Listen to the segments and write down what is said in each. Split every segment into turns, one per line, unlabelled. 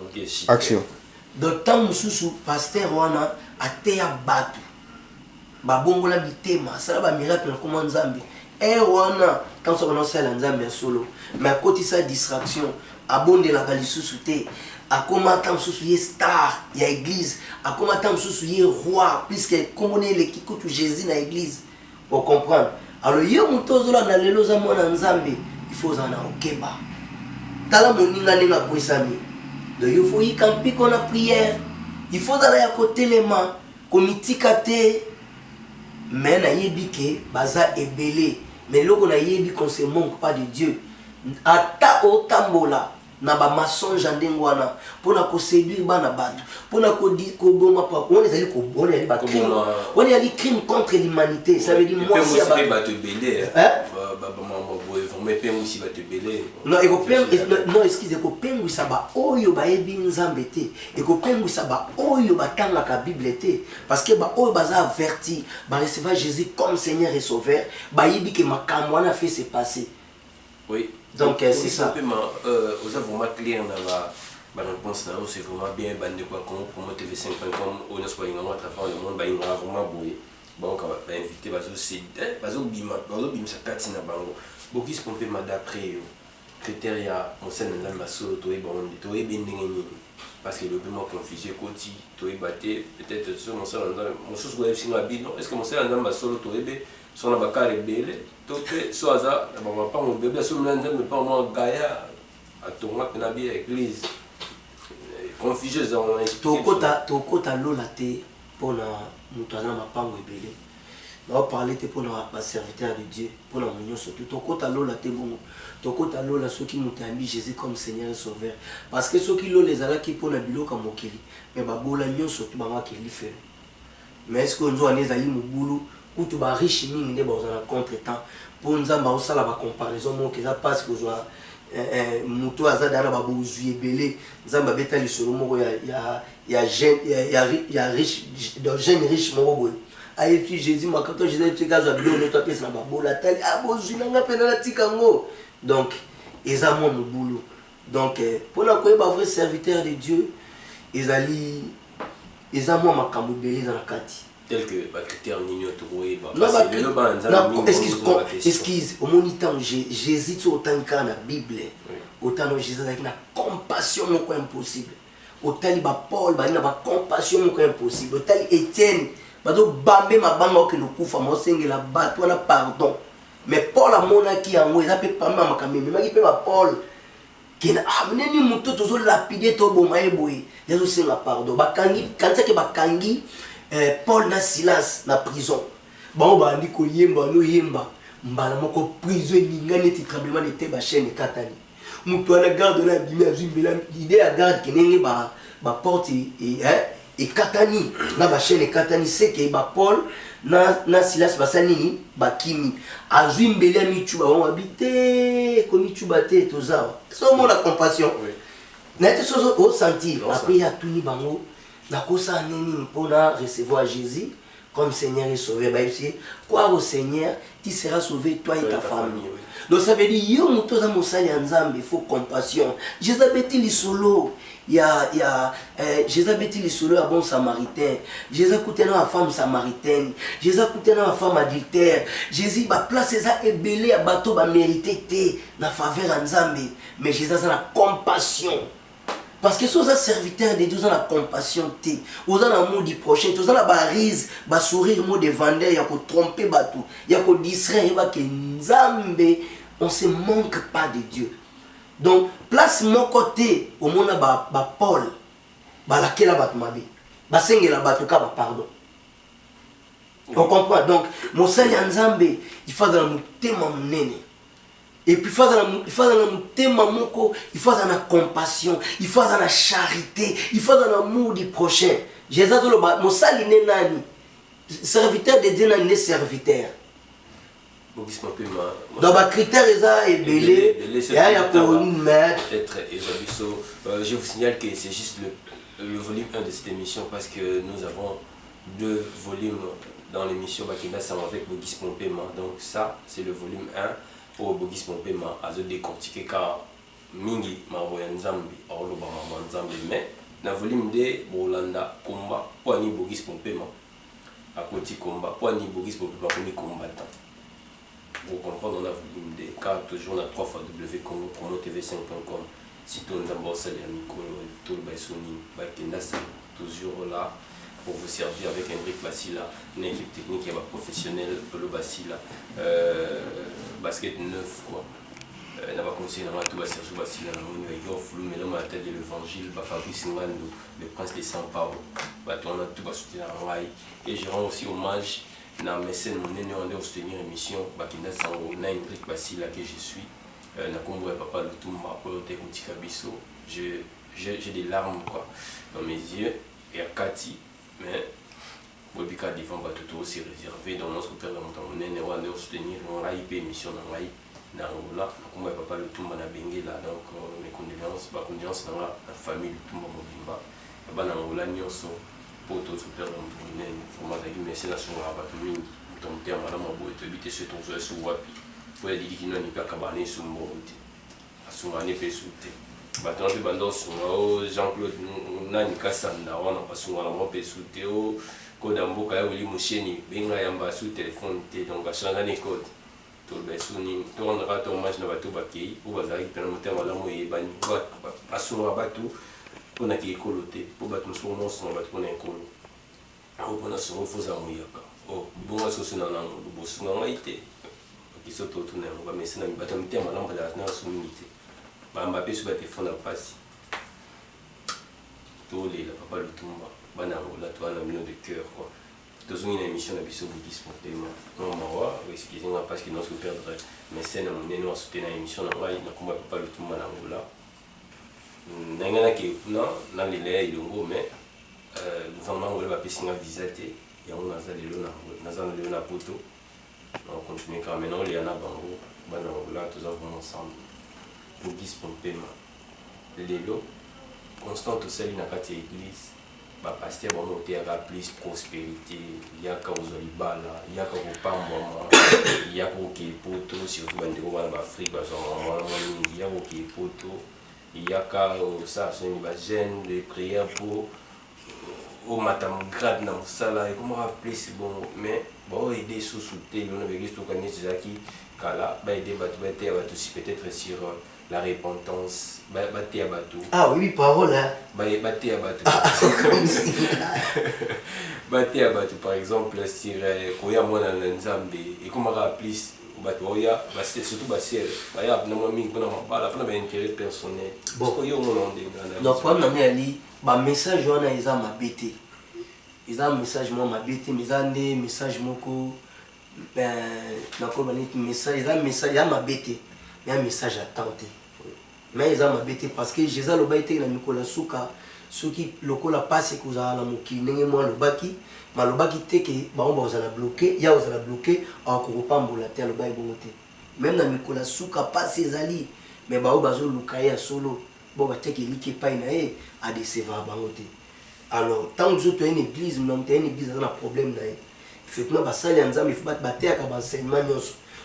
Ok,
action.
Donc tant mususu pasteur wana ateya batu babongola bitema asala ba miracle comme nzambe wana quand ça va sala nzambe ya solo mais à côté ça distraction abondelaka lisusu te akoma ata mususu ye star ya église akoma ata mususu ye roi puisque komona eleki kutu Jésus na église pour comprendre. Alors yo moto ozolanda lelo za mwana nzambe il faut ozala na okeba tala moninga ndenge akwesami. Donc il faut y camper qu'on a prière. Il faut aller à côté les mains, komitika te. Mais na yebi ke baza ebele. Mais là on a yebi qu'on se manque pas de Dieu. Ata otambola na ba mensonge ndengwana pour na ko séduire bana batu. Pour na ko di ko boma pa. On les ali ko on les ba crime. On les ali crime contre l'humanité. Ça veut dire moi si
ba te belé. Mais pemu si va te belé.
Non, non, excusez, ko pengu saba oyo ba ebi nzambe te. Et ko pengu saba oyo ba tanga ka Bible te. Parce que ba oyo baza averti, ba recevoir Jésus comme Seigneur et Sauveur, ba yebi que makambo wana fait se passer.
Oui.
Donc c'est ça.
Vous avez vraiment clair dans la réponse là, c'est vraiment bien bandé quoi comme TV5.com on a soigné à travers le monde, ba inga vraiment boye. Bon, on va inviter bazo c'est bazo bima sa carte na bango. Beaucoup se pomper d'après critères on sait dans ma solo toi bon toi bendengeni parce que le paiement confisé côté toi batté peut-être sur mon salon mon sous go FC ngabi non est-ce que mon salon dans ma solo toi bé sur la bakare belé toi soit ça ba pas mon bébé sur mon mais pas mon gaia à ton na bien église confisé dans
tokota lola te pona mutana mapango ebele. On va parler pour nos serviteurs de Dieu, pour nos mounions surtout. Tokota lola te bon, tokota lola ceux qui m'ont mis Jésus comme Seigneur et Sauveur. Parce que ceux qui l'ont les ala qui pour na bilo comme okeli, mais babola nyon surtout bama keli fait. Mais est-ce qu'on doit les ali mubulu ou tu ba riche mingi ne ba na contre-temps pour nzamba osala ba comparaison mo que ça passe que joie muto azada na ba bozui ebele nzamba beta lisolo moko ya jeune ya riche de jeune riche moko boy. Aïe Jésus m'a quand Jésus a fait gaz à bien notre pièce na babola tali abozu nanga pena la tikango. Donc ils ont mon boulot. Donc pour la quoi ba vrai serviteur de Dieu ils ont mon makambo belé dans la kati
tel que ba critère nino trouvé ba
excuse au monitant Jésus tout autant qu'à la Bible autant Jésus avec la compassion non impossible autant li ba Paul ba na ba compassion non impossible autant Étienne bazo bambe mabanga que nous kufa mo sengela bato na pardon mais Paul a monaki yango eza pe pamba makameme maki pe ba Paul kina ameneni muto tozo lapider to boma eboye yezo senga pardon bakangi kanza ke bakangi Paul na Silas na prison ba bandi ko yemba no yemba mbala moko prison ningane ti tremblement de terre ba chaîne katani muto na garde na bimi azimbela idée à garde kenenge ba porte et katani na ba chaîne katani c'est que ba Paul na Silas basanini bakimi azimbela michuba on habiter ko michuba te tozawa so mo la compassion na te sozo au sentir après ya tuni bango na kosa nini mpona recevoir Jésus comme Seigneur et Sauveur ba ici croire au Seigneur tu seras sauvé toi et ta famille. Donc ça veut dire yo muto za mosali nzambe il faut compassion. Jésus beti li solo Jésus beti li solo à bon samaritain. Jésus coûté na femme samaritaine. Jésus coûté na femme adultère. Jésus ba place ça ebelé à bateau ba mérité té na faveur nzambe mais Jésus a la compassion. Parce que si vous êtes serviteur de Dieu, vous avez la compassion, vous avez l'amour du prochain, vous avez la barise, le sourire de vendeur, il y a qu'on tromper, il y a qu'on distraire, il y a qu'on Nzambe, on ne se manque pas de Dieu. Donc, place mon côté, au monde ba Paul, laquelle la bat mabi, senge la batuka pardon. On comprend. Donc, mon Seigneur Nzambe, il faut dans le thème nene. Et puis il faut dans la compassion, il faut dans la charité, il faut dans l'amour du prochain. Jésus a dit mon sali n'est nani. Serviteur de Dieu n'est serviteur. Donc les critères est belé, il y a pour une maître.
Je vous signale que c'est juste le volume 1 de cette émission parce que nous avons 2 volumes dans l'émission Bakina Sam avec Bogis Pompéma. Donc ça c'est le volume 1. Pour Bogis Pompéma à se décortiquer car mingi mambo ya nzambe aoloba mambo ya nzambe mais na volume de bolanda komba po ani bogis pompema akoti komba po ani bogis pompema komi combattant. Vous comprenez, on a volume de car toujours on a 3 fois www.congo-tv5.com site nzambe osali ya mikolo tout le baisoni bakenda toujours là pour vous servir avec un brick Basila, une équipe technique qui est professionnelle, Polo Basila, basket neuf quoi. N'a pas conseillé dans tout Sergio Basila, il offre le mélange à la tête de l'évangile, Fabrice Ngando, le prince de São Paulo, on a tout soutenir en rail. Et je rends aussi hommage à mécène mon aîné en dehors soutenir l'émission, Bakina Sango, na un brick Basila que je suis, na Congo et Papa Lutumba, Polo Tekotika Bisso, j'ai des larmes quoi dans mes yeux, et à Kati. Mais Bobika devant Batuto c'est réservé dans notre père de Montamonen et Wanda soutenir on a IP émission dans Rai dans Angola comme papa le Tumba na Benguela donc mes condoléances dans la famille du Tumba Mobimba et ben Angola nyonso pour tout super de Montamonen pour ma vie merci national Batu mingi ton terme madame Abo et habiter ce ton sur wapi pour dire qu'il n'a ni pas cabane sur Mbote à son année pesute bato mpe bando sunga o Jean-Claude nani kasanda wana basunga na mpe sute o koda mboka ya wili musheni benga yamba su téléphone te donc achanga ne code to besuni to on rato hommage na bato bakei o bazali pena motema la moye bani basunga bato pona ki ekolote po bato so no so bato pona ekolo o pona so fo za moyaka o bonga so sina na bosunga ngaite kisoto to na ba mesina bato motema la mbala na so minute Mbappé sur le téléphone à passe. Tous les papa Lutumba, Banangola, toi, un million de cœur quoi. Tous une émission de Bissau Bouddhiste pour témoin. Non, moi, excusez-moi parce que nous sommes perdre. Mais c'est nous nous soutenir l'émission dans la combat papa Lutumba Banangola. N'engana qui non, dans les laits il est mais gouvernement va passer un visa té. Il y a un nazal de la poto. On continue quand même. Il y en a bango, Banangola, tous ensemble. Bogis Pompema lelo constante osali na kati ya église bapaster bamote yaka plus prospérité yaka kozwa libala yaka kopambwama yaka koke poto surtout bandeko bana baafrike bazwa mwana mingi yaka koke poto yaka osala soni bagene de prière po omata grade na mosala ekomaka plus bongo mais baoyede susu te lelo na baeglise tokanisi ezalaki kala baede bato bateya bato si peut-être sur la repentance, baté à bateau.
Ah oui, parole hein.
Baté à bateau. Baté à bateau, par exemple, sur Koya Mona Nzambe, et comme on a plus bateau, c'est surtout Bassel. Il y a un intérêt personnel.
Bon, donc, comme on a dit, le message on a isa mabete. Isa message moi mabete, mais ça des message moko message ya mabete. Il y a un message à tenter. Mais ils ont m'habité parce que Jésus le baïté na Nicolas Souka, ceux qui lokola passe que vous avez la moki, n'engagez moi le baki, mais le baki te que bah on va bloquer, il y a vous allez bloquer, alors qu'on pas mbola terre le baï bonté. Même na Nicolas Souka passe ses alliés, mais bah on va zo lukaya solo, bon bah te que l'iki pas inae à décevoir bonté. Alors tant que vous êtes une église, non t'es une église dans un problème là. Effectivement bah ça les ensemble il faut battre à comme enseignement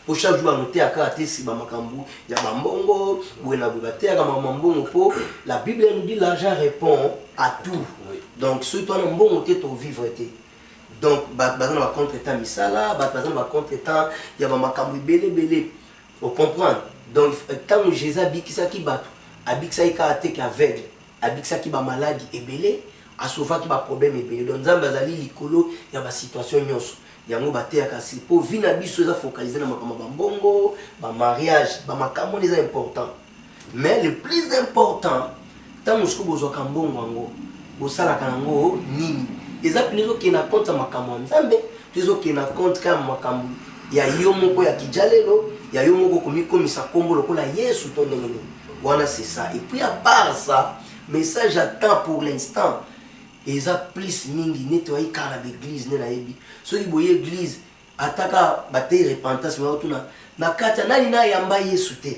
pour chaque jour noter à karaté si ba makambu ya bambongo buena bubatea kama mambongo po la Bible nous dit l'argent répond à tout. Donc ce toi mbongo te to vivre te. Donc ba na contre-temps misala ba na contre-temps ya ba makambu belé on comprend. Donc tant Jésus abikisa ki batu abikisa karaté ki aveugle abikisa ki ba maladie ebelé a sauva ki ba problème ebelé. Donc nzamba azali likolo ya ba situation nyonso yango bateya kasi po vina biso eza focaliser na makambo bambongo ba mariage ba makambo les important mais le plus important tant musko bozo kambongo ngo bosala kango nini eza pinezo ki na compte makambo nzambe pinezo ki na compte kama makambo ya yo moko ya kijalelo ya yo moko komikomisa kombo lokola Yesu to ndenge wana c'est ça et puis à part ça message attend pour l'instant et ça plus mingi nettoyer car l'église ne la yebi so iboye église ataka bate repentance mais otuna na kata nani na yamba Yesu te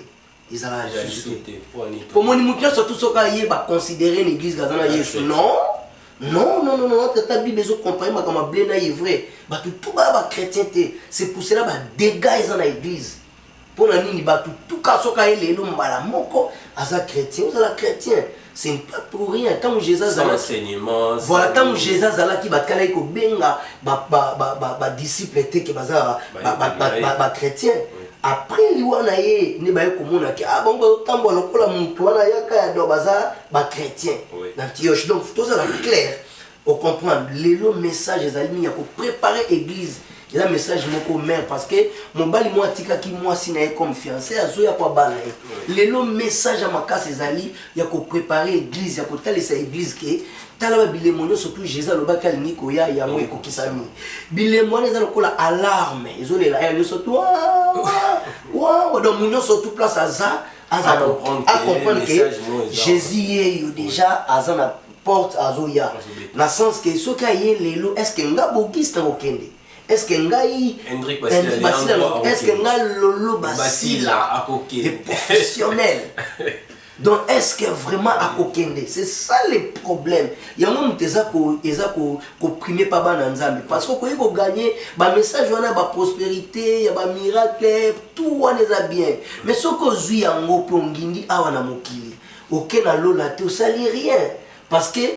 ezala suscité pour moni mutna surtout soka yeba considérer l'église gazana Yesu non ta Bible bezo comparer makama blé na vrai ba tout ba chrétien te c'est pour cela ba dégâts dans l'église pour na nini ba tout ka soka elelo mbala moko aza chrétien ozala chrétien ce n'est pas pour rien tant Jésus
enseignement
voilà tant Jésus azalaki batalaki kobenga disciple te ke baza chrétien après li wana ye ne baye komona ke bongo tambola lokola mutu wana yaka ya do baza chrétien d'Antioche donc tout ça là clair au comprendre le message ezali ya ko préparer église il a un message moko mère parce que mon bali moi tika ki moi si na comme fiancé azo ya kwa bana le message à makasi ezali ya ko préparer église ya ko talisa église ke tala bilemono surtout Jésus lobaka lingi ko ya yango ekokisami bilemono ezali kola alarme ezolela ya nyo surtout wa donc munyo surtout place à comprendre que Jésus est déjà à la porte azoya na sens que ce ka ye lelo est-ce que nga bokista okende est-ce que ngai est-ce que nga lolo basila akoke professionnel donc est-ce que vraiment akokende c'est ça le problème ya mo mteza ko primer pa bana nzambe parce que ko gagner ba message wana ba prospérité ya ba miracle tout wana za bien mais soko zui yango pe ngindi awa na mokili okena lola te osali rien parce que